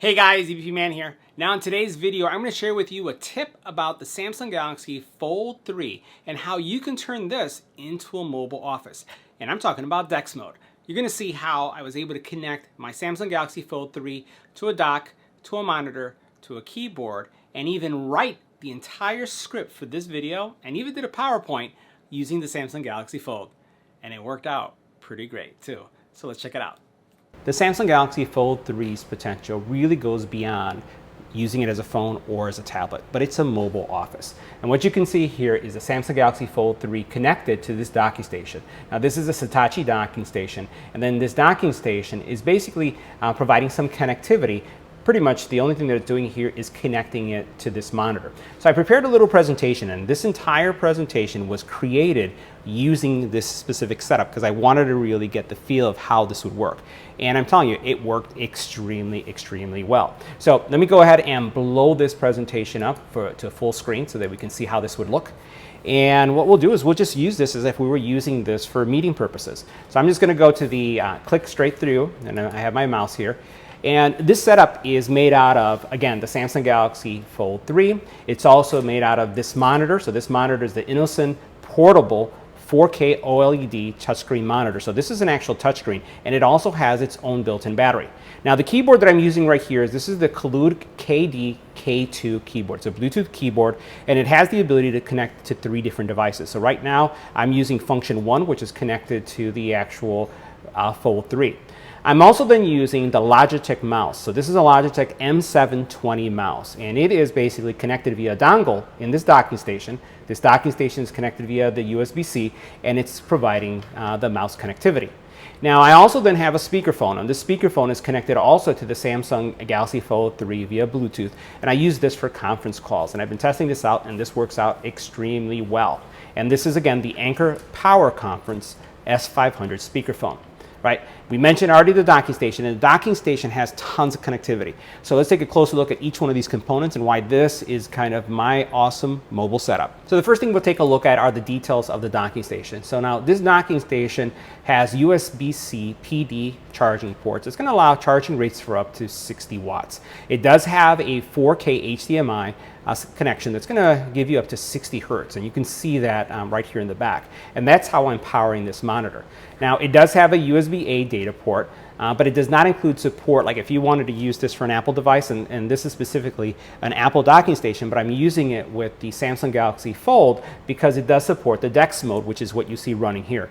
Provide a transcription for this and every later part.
Hey guys, EBPMAN here. Now in today's video, I'm going to share with you a tip about the Samsung Galaxy Fold 3 and how you can turn this into a mobile office. And I'm talking about DEX mode. You're going to see how I was able to connect my Samsung Galaxy Fold 3 to a dock, to a monitor, to a keyboard, and even write the entire script for this video, and even did a PowerPoint using the Samsung Galaxy Fold. And it worked out pretty great too. So let's check it out. The Samsung Galaxy Fold 3's potential really goes beyond using it as a phone or as a tablet, but it's a mobile office. And what you can see here is the Samsung Galaxy Fold 3 connected to this docking station. Now this is a Hitachi docking station, and then this docking station is basically providing some connectivity. Pretty much the only thing that it's doing here is connecting it to this monitor. So I prepared a little presentation, and this entire presentation was created using this specific setup because I wanted to really get the feel of how this would work. And I'm telling you, it worked extremely well. So let me go ahead and blow this presentation up to full screen so that we can see how this would look. And what we'll do is we'll just use this as if we were using this for meeting purposes. So I'm just going to go to the click straight through, and I have my mouse here. And this setup is made out of, again, the Samsung Galaxy Fold 3. It's also made out of this monitor. So this monitor is the Innocent portable 4K OLED touchscreen monitor. So this is an actual touchscreen, and it also has its own built-in battery. Now the keyboard that I'm using right here is this is the Collude KD K2 keyboard. It's a Bluetooth keyboard, and it has the ability to connect to 3 different devices. So right now I'm using function 1, which is connected to the actual Fold 3. I'm also then using the Logitech mouse. So this is a Logitech M720 mouse, and it is basically connected via dongle in this docking station. This docking station is connected via the USB-C, and it's providing the mouse connectivity. Now I also then have a speakerphone, and this speakerphone is connected also to the Samsung Galaxy Fold 3 via Bluetooth, and I use this for conference calls, and I've been testing this out, and this works out extremely well. And this is again the Anker Power Conference S500 speakerphone. Right? We mentioned already the docking station, and the docking station has tons of connectivity. So let's take a closer look at each one of these components and why this is kind of my awesome mobile setup. So the first thing we'll take a look at are the details of the docking station. So now this docking station has USB-C PD charging ports. It's going to allow charging rates for up to 60 watts. It does have a 4K HDMI connection that's going to give you up to 60 hertz, and you can see that right here in the back. And that's how I'm powering this monitor. Now it does have a USB-A data port, but it does not include support, like if you wanted to use this for an Apple device, and this is specifically an Apple docking station, but I'm using it with the Samsung Galaxy Fold because it does support the DEX mode, which is what you see running here.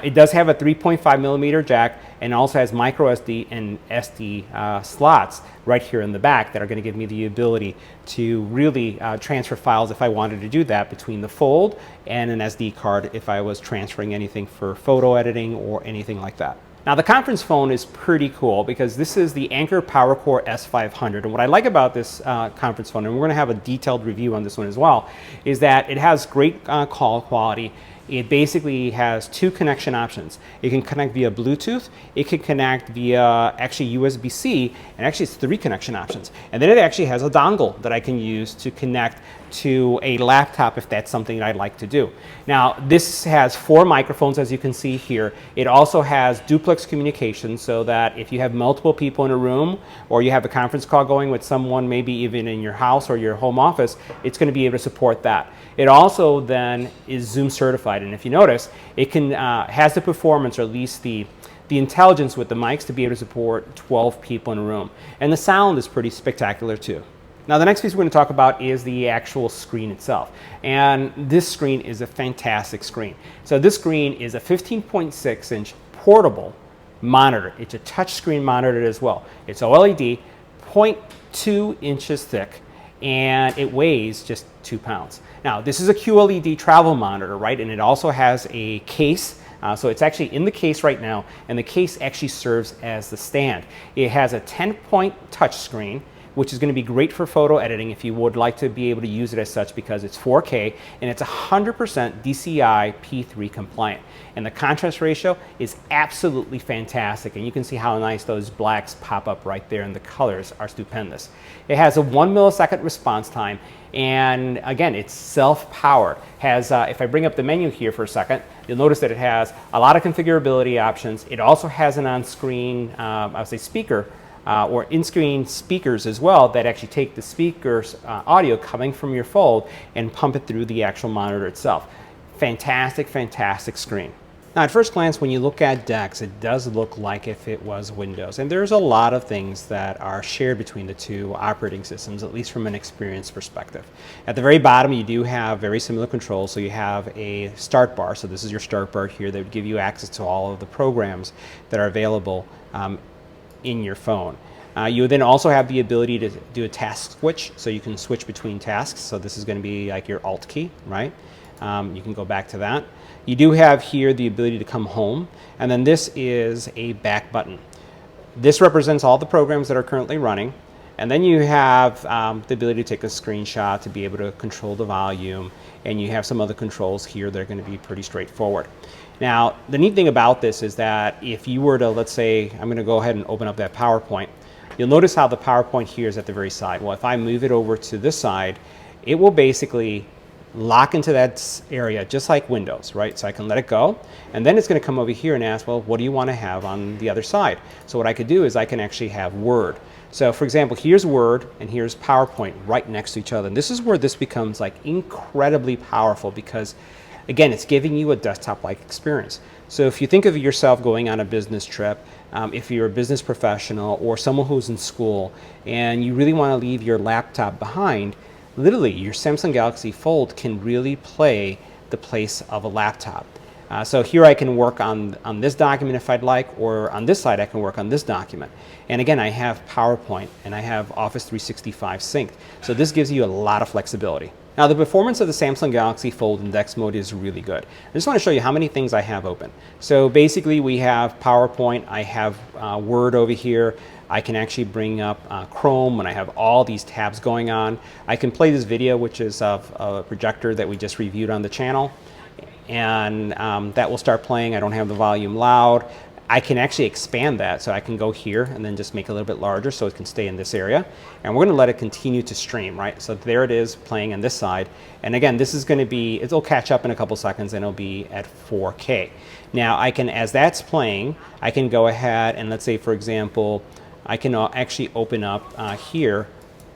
It does have a 3.5mm jack, and also has micro SD and SD slots right here in the back that are going to give me the ability to really transfer files if I wanted to do that between the Fold and an SD card if I was transferring anything for photo editing or anything like that. Now the conference phone is pretty cool because this is the Anker PowerCore S500, and what I like about this conference phone, and we're going to have a detailed review on this one as well, is that it has great call quality. It basically has 2 connection options. It can connect via Bluetooth, it can connect via actually USB-C, and actually it's 3 connection options. And then it actually has a dongle that I can use to connect to a laptop if that's something that I'd like to do. Now this has 4 microphones, as you can see here. It also has duplex communication, so that if you have multiple people in a room, or you have a conference call going with someone maybe even in your house or your home office, it's going to be able to support that. It also then is Zoom certified, and if you notice, it can has the performance, or at least the intelligence with the mics to be able to support 12 people in a room. And the sound is pretty spectacular too. Now the next piece we're going to talk about is the actual screen itself. And this screen is a fantastic screen. So this screen is a 15.6-inch portable monitor. It's a touchscreen monitor as well. It's OLED, 0.2 inches thick, and it weighs just 2 pounds. Now this is a QLED travel monitor, right? And it also has a case. So it's actually in the case right now, and the case actually serves as the stand. It has a 10-point touch screen, which is going to be great for photo editing if you would like to be able to use it as such, because it's 4K and it's 100% DCI P3 compliant. And the contrast ratio is absolutely fantastic, and you can see how nice those blacks pop up right there, and the colors are stupendous. It has a 1 millisecond response time, and again, it's self-powered. If I bring up the menu here for a second, you'll notice that it has a lot of configurability options. It also has an on-screen, I would say, speaker or in-screen speakers as well that actually take the speakers audio coming from your Fold and pump it through the actual monitor itself. Fantastic, fantastic screen. Now, at first glance, when you look at DEX, it does look like if it was Windows. And there's a lot of things that are shared between the two operating systems, at least from an experience perspective. At the very bottom, you do have very similar controls. So you have a start bar. So this is your start bar here that would give you access to all of the programs that are available in your phone. You then also have the ability to do a task switch. So you can switch between tasks. So this is going to be like your Alt key, right? You can go back to that. You do have here the ability to come home, and then this is a back button. This represents all the programs that are currently running, and then you have the ability to take a screenshot to be able to control the volume, and you have some other controls here that are going to be pretty straightforward. Now, the neat thing about this is that if you were to, let's say, I'm going to go ahead and open up that PowerPoint, you'll notice how the PowerPoint here is at the very side. Well, if I move it over to this side, it will basically lock into that area just like Windows, right? So I can let it go, and then it's going to come over here and ask, well, what do you want to have on the other side? So what I could do is I can actually have Word. So for example, here's Word and here's PowerPoint right next to each other. And this is where this becomes like incredibly powerful because, again, it's giving you a desktop-like experience. So if you think of yourself going on a business trip, if you're a business professional or someone who's in school and you really want to leave your laptop behind, literally, your Samsung Galaxy Fold can really play the place of a laptop. So here I can work on this document if I'd like, or on this side I can work on this document. And again, I have PowerPoint and I have Office 365 synced. So this gives you a lot of flexibility. Now, the performance of the Samsung Galaxy Fold in DEX mode is really good. I just want to show you how many things I have open. So basically, we have PowerPoint, I have Word over here. I can actually bring up Chrome when I have all these tabs going on. I can play this video, which is of a projector that we just reviewed on the channel. And that will start playing. I don't have the volume loud. I can actually expand that, so I can go here and then just make it a little bit larger so it can stay in this area. And we're going to let it continue to stream, right? So there it is playing on this side. And again, this is going to be, it'll catch up in a couple seconds and it'll be at 4K. Now I can, as that's playing, I can go ahead and let's say, for example, I can actually open up here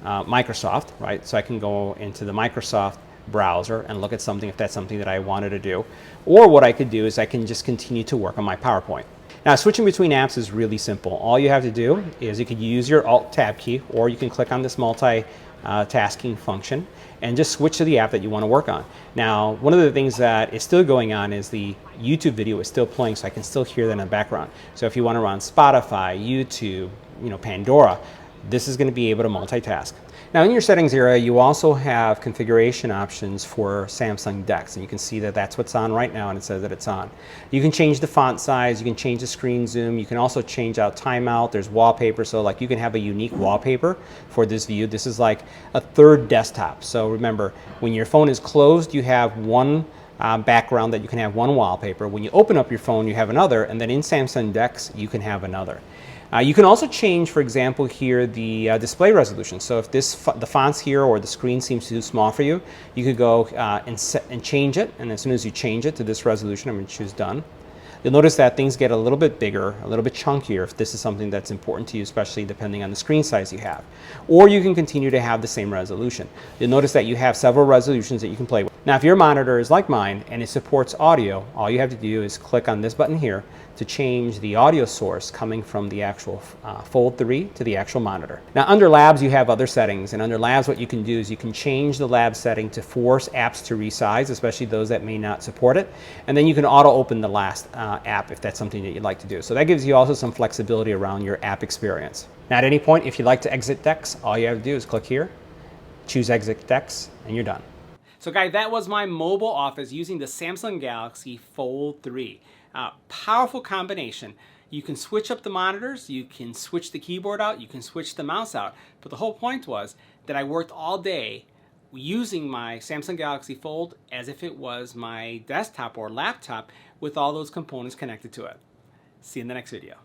Microsoft, right? So I can go into the Microsoft browser and look at something if that's something that I wanted to do. Or what I could do is I can just continue to work on my PowerPoint. Now, switching between apps is really simple. All you have to do is you could use your Alt-Tab key, or you can click on this multi-tasking function and just switch to the app that you want to work on. Now, one of the things that is still going on is the YouTube video is still playing, so I can still hear that in the background. So if you want to run Spotify, YouTube, Pandora, this is going to be able to multitask. Now, in your settings area, you also have configuration options for Samsung DEX, and you can see that that's what's on right now, and it says that it's on. You can change the font size, you can change the screen zoom, you can also change out timeout. There's wallpaper, so like you can have a unique wallpaper for this view. This is like a third desktop. So remember, when your phone is closed, you have one background that you can have one wallpaper. When you open up your phone, you have another, and then in Samsung DEX, you can have another. You can also change, for example, here the display resolution. So if the fonts here or the screen seems too small for you, you could go and change it. And as soon as you change it to this resolution, I'm going to choose done. You'll notice that things get a little bit bigger, a little bit chunkier if this is something that's important to you, especially depending on the screen size you have. Or you can continue to have the same resolution. You'll notice that you have several resolutions that you can play with. Now, if your monitor is like mine and it supports audio, all you have to do is click on this button here to change the audio source coming from the actual Fold 3 to the actual monitor. Now, under Labs, you have other settings. And under Labs, what you can do is you can change the Lab setting to force apps to resize, especially those that may not support it. And then you can auto-open the last app if that's something that you'd like to do. So that gives you also some flexibility around your app experience. Now, at any point, if you'd like to exit DEX, all you have to do is click here, choose Exit DEX, and you're done. So guys, that was my mobile office using the Samsung Galaxy Fold 3. Powerful combination. You can switch up the monitors, you can switch the keyboard out, you can switch the mouse out. But the whole point was that I worked all day using my Samsung Galaxy Fold as if it was my desktop or laptop with all those components connected to it. See you in the next video.